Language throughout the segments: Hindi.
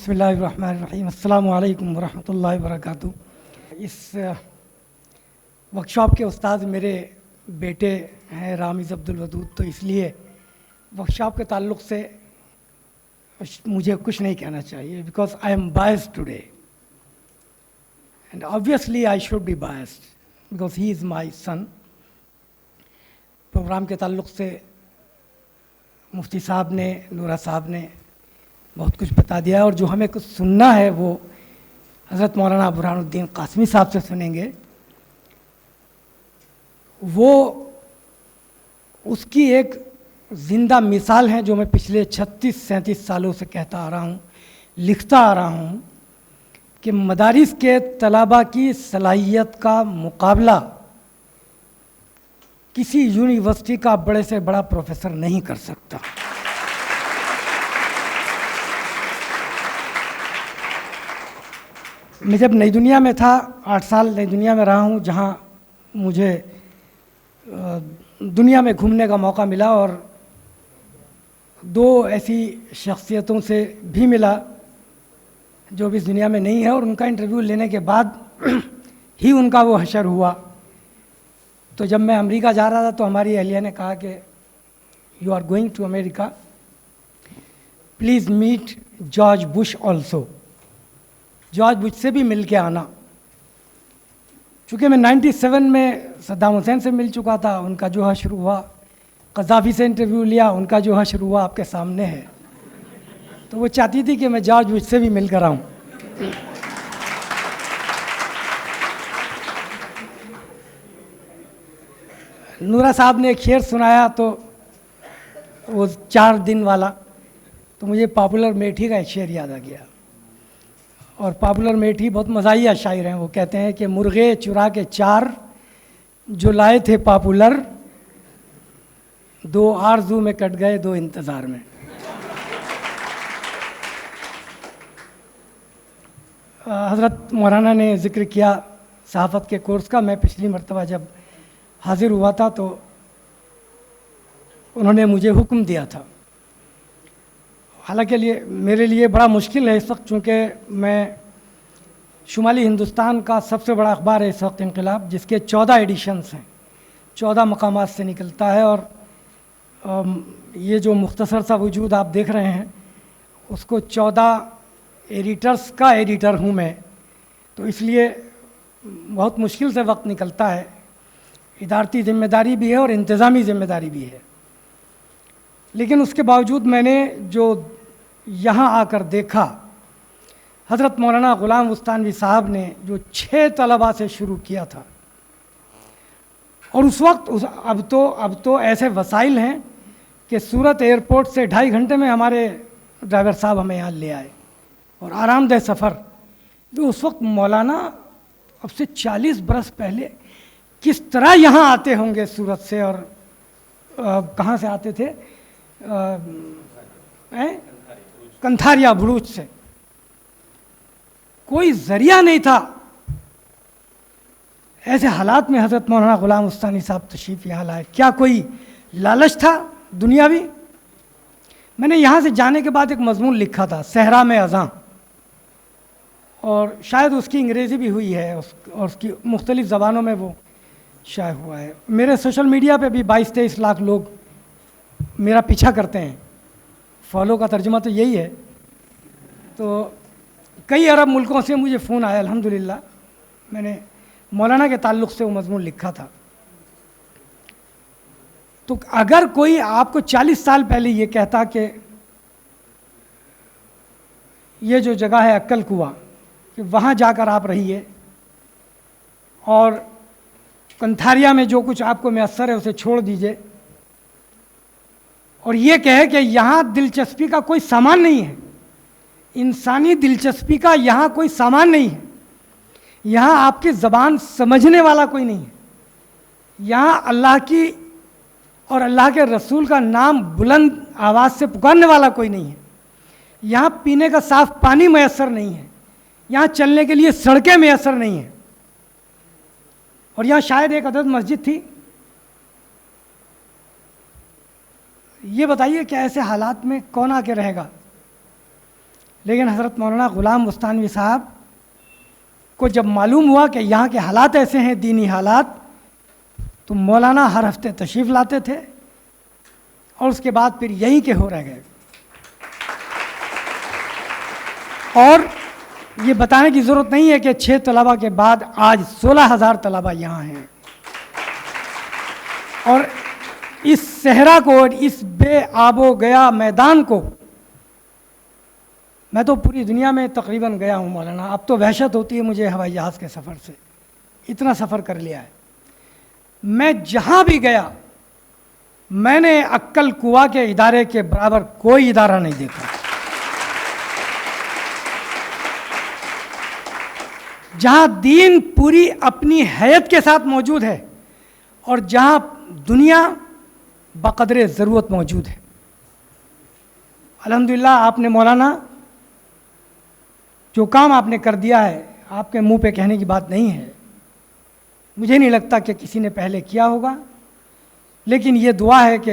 बिस्मिल्लाहिर्रहमानिर्रहीम अस्सलामु अलैकुम वरहमतुल्लाहि वबरकातुहू। इस वर्कशॉप के उस्ताद मेरे बेटे हैं रामिज़ अब्दुल वदूद, तो इसलिए वर्कशॉप के ताल्लुक़ से मुझे कुछ नहीं कहना चाहिए because I am biased today and obviously I should be biased because he is my son. Program के ताल्लुक़ से मुफ्ती साहब ने, नूरा साहब ने बहुत कुछ बता दिया है और जो हमें कुछ सुनना है वो हज़रत मौलाना बुरहानुद्दीन क़ासिमी साहब से सुनेंगे। वो उसकी एक ज़िंदा मिसाल है जो मैं पिछले 36-37 सालों से कहता आ रहा हूँ, लिखता आ रहा हूँ कि मदारिस के तलबा की सलाहियत का मुकाबला किसी यूनिवर्सिटी का बड़े से बड़ा प्रोफेसर नहीं कर सकता। मैं जब नई दुनिया में था, 8 साल नई दुनिया में रहा हूँ, जहाँ मुझे दुनिया में घूमने का मौका मिला और 2 ऐसी शख्सियतों से भी मिला जो भी इस दुनिया में नहीं है, और उनका इंटरव्यू लेने के बाद ही उनका वो हशर हुआ। तो जब मैं अमेरिका जा रहा था तो हमारी अहलिया ने कहा कि you are going to America, please meet George Bush also, George Bush से भी मिल के आना। चूँकि मैं 97 में सद्दाम हुसैन से मिल चुका था, उनका जो हशर हुआ, क़ज़ाफ़ी से इंटरव्यू लिया, उनका जो हशर हुआ आपके सामने है। तो वो चाहती थी कि मैं जॉर्ज बुश से भी मिल कर आऊँ। नूरा साहब ने एक शेर सुनाया तो वो 4 दिन वाला, तो मुझे पॉपुलर मेठी का एक शेर याद आ गया। और पॉपुलर मेठी बहुत मज़ाहिया शायर हैं। वो कहते हैं कि मुर्गे चुरा के 4 जो लाए थे पॉपुलर, 2 आरज़ू में कट गए 2 इंतज़ार में। हज़रत मौलाना ने ज़िक्र किया सहाफ़त के कोर्स का। मैं पिछली मरतबा जब हाज़िर हुआ था तो उन्होंने मुझे हुक्म दिया था, हालांकि मेरे लिए बड़ा मुश्किल है इस वक्त, चूँकि मैं शुमाली हिंदुस्तान का सबसे बड़ा अखबार है इस वक्त इनकलाब, जिसके 14 एडिशन्स हैं, 14 मकामात से निकलता है। और ये जो मुख्तसर सा वजूद आप देख रहे हैं उसको 14 एडिटर्स का एडिटर हूँ मैं, तो इसलिए बहुत मुश्किल से वक्त निकलता है। इदारती ज़िम्मेदारी भी है और इंतज़ामी ज़िम्मेदारी भी है, लेकिन उसके बावजूद मैंने जो यहाँ आकर देखा, हज़रत मौलाना ग़ुलाम उस्तानवी साहब ने जो 6 तलबा से शुरू किया था, और उस वक्त अब तो ऐसे वसाइल हैं कि सूरत एयरपोर्ट से 2.5 घंटे में हमारे ड्राइवर साहब हमें यहाँ ले आए और आरामदेह सफ़र। तो उस वक्त मौलाना अब से 40 बरस पहले किस तरह यहाँ आते होंगे सूरत से, और कहाँ से आते थे, कंथारिया भरूच से। कोई ज़रिया नहीं था। ऐसे हालात में हज़रत मौलाना ग़ुलाम उस्तानी साहब तशरीफ़ यहाँ लाए। क्या कोई लालच था दुनियावी? मैंने यहाँ से जाने के बाद एक मज़मून लिखा था, सहरा में अज़ां, और शायद उसकी अंग्रेज़ी भी हुई है और उसकी मुख्तलिफ़ ज़बानों में वो शायद हुआ है। मेरे सोशल मीडिया पे भी 22-23 लाख लोग मेरा पीछा करते हैं। फॉलो का तर्जुमा तो यही है। तो कई अरब मुल्कों से मुझे फ़ोन आया, अल्हम्दुलिल्लाह। मैंने मौलाना के ताल्लुक़ से वो मज़मून लिखा था। तो अगर कोई आपको 40 साल पहले ये कहता कि ये जो जगह है अक्कल कुआं, कि वहाँ जाकर आप रहिए और कंथारिया में जो कुछ आपको मैसर है उसे छोड़ दीजिए, और ये कहे कि यहाँ दिलचस्पी का कोई सामान नहीं है, इंसानी दिलचस्पी का यहाँ कोई सामान नहीं है, यहाँ आपकी ज़बान समझने वाला कोई नहीं है, यहाँ अल्लाह की और अल्लाह के रसूल का नाम बुलंद आवाज़ से पुकारने वाला कोई नहीं है, यहाँ पीने का साफ़ पानी मैसर नहीं है, यहाँ चलने के लिए सड़कें मैसर नहीं हैं, और यहाँ शायद एक अदद मस्जिद थी। ये बताइए कि ऐसे हालात में कौन आके रहेगा? लेकिन हज़रत मौलाना ग़ुलाम बुस्तानवी साहब को जब मालूम हुआ कि यहाँ के हालात ऐसे हैं, दीनी हालात, तो मौलाना हर हफ्ते तशरीफ़ लाते थे और उसके बाद फिर यहीं के हो रह गए। और ये बताने की ज़रूरत नहीं है कि 6 तलबा के बाद आज 16,000 तलबा यहाँ हैं। और इस सहरा को और इस बेआबो गया मैदान को मैं तो पूरी दुनिया में तकरीबन गया हूँ मौलाना, अब तो वहशत होती है मुझे हवाई जहाज़ के सफ़र से, इतना सफ़र कर लिया है। मैं जहाँ भी गया मैंने अक्कल कुआ के इदारे के बराबर कोई इदारा नहीं देखा। जहाँ दीन पूरी अपनी हैयत के साथ मौजूद है और जहाँ दुनिया बक़दरे ज़रूरत मौजूद है। अल्हम्दुलिल्लाह आपने मौलाना जो काम आपने कर दिया है, आपके मुंह पे कहने की बात नहीं है, मुझे नहीं लगता कि किसी ने पहले किया होगा। लेकिन ये दुआ है कि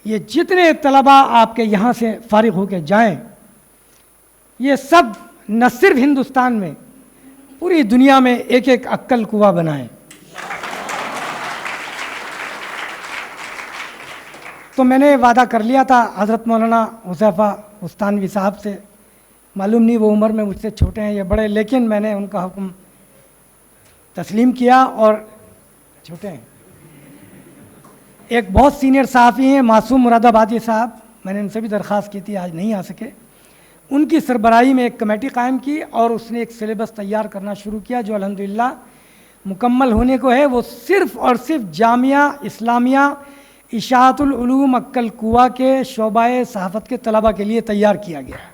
ये जितने तलबा आपके यहाँ से फारिग होकर जाएं, ये सब न सिर्फ हिंदुस्तान में, पूरी दुनिया में एक एक अक्कल कुआ बनाएं। तो मैंने वादा कर लिया था हज़रत मौलाना हुज़ैफ़ा बुस्तानवी साहब से, मालूम नहीं वो उम्र में मुझसे छोटे हैं या बड़े, लेकिन मैंने उनका हुक्म तस्लीम किया और छोटे हैं। एक बहुत सीनियर सहाफ़ी हैं मासूम मुरादाबादी साहब, मैंने उनसे भी दरख्वास्त की थी, आज नहीं आ सके। उनकी सरबराही में एक कमेटी कायम की और उसने एक सिलेबस तैयार करना शुरू किया जो अल्हम्दुलिल्लाह मुकम्मल होने को है। वो सिर्फ़ और सिर्फ जामिया इस्लामिया इशाअतुल उलूम अक्कल कुआ के शोबाए सहाफ़त के तलबा के लिए तैयार किया गया है।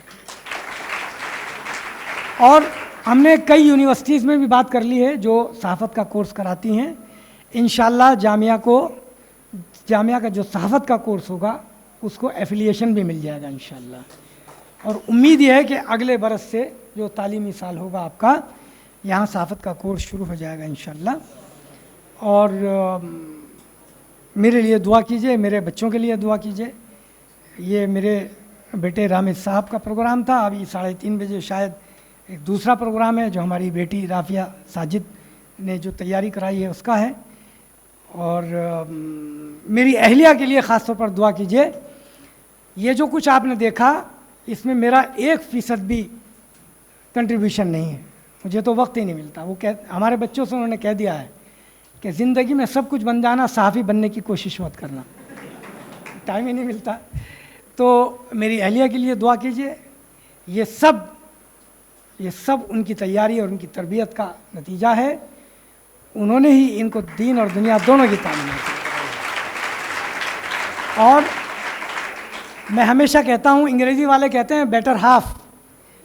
और हमने कई यूनिवर्सिटीज़ में भी बात कर ली है जो सहाफ़त का कोर्स कराती हैं। इंशाअल्लाह जामिया का जो सहाफ़त का कोर्स होगा उसको एफिलिएशन भी मिल जाएगा इंशाअल्लाह। और उम्मीद यह है कि अगले बरस से जो तालीमी साल होगा आपका, यहाँ सहाफ़त का कोर्स शुरू हो जाएगा इंशाअल्लाह। और मेरे लिए दुआ कीजिए, मेरे बच्चों के लिए दुआ कीजिए। ये मेरे बेटे रामिद साहब का प्रोग्राम था, अभी 3:30 बजे शायद एक दूसरा प्रोग्राम है जो हमारी बेटी राफिया साजिद ने जो तैयारी कराई है उसका है। और मेरी अहलिया के लिए ख़ास तौर पर दुआ कीजिए। ये जो कुछ आपने देखा इसमें मेरा 1% भी कंट्रीब्यूशन नहीं है, मुझे तो वक्त ही नहीं मिलता। वो हमारे बच्चों से उन्होंने कह दिया है कि ज़िंदगी में सब कुछ बन जाना, सहाफ़ी बनने की कोशिश मत करना, टाइम ही नहीं मिलता। तो मेरी अहलिया के लिए दुआ कीजिए। ये सब उनकी तैयारी और उनकी तरबियत का नतीजा है। उन्होंने ही इनको दीन और दुनिया दोनों की तालीम दी। और मैं हमेशा कहता हूँ, अंग्रेज़ी वाले कहते हैं बेटर हाफ,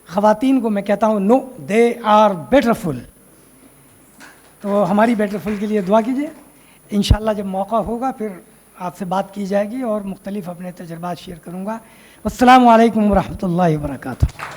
ख़वातीन को मैं कहता हूँ नो, दे आर बेटरफुल। तो हमारी बेटरफुल के लिए दुआ कीजिए। इंशाअल्लाह जब मौका होगा फिर आपसे बात की जाएगी और मुख्तलिफ अपने तजुर्बात शेयर करूँगा। अस्सलामु अलैकुम व रहमतुल्लाहि व बरकातुहू।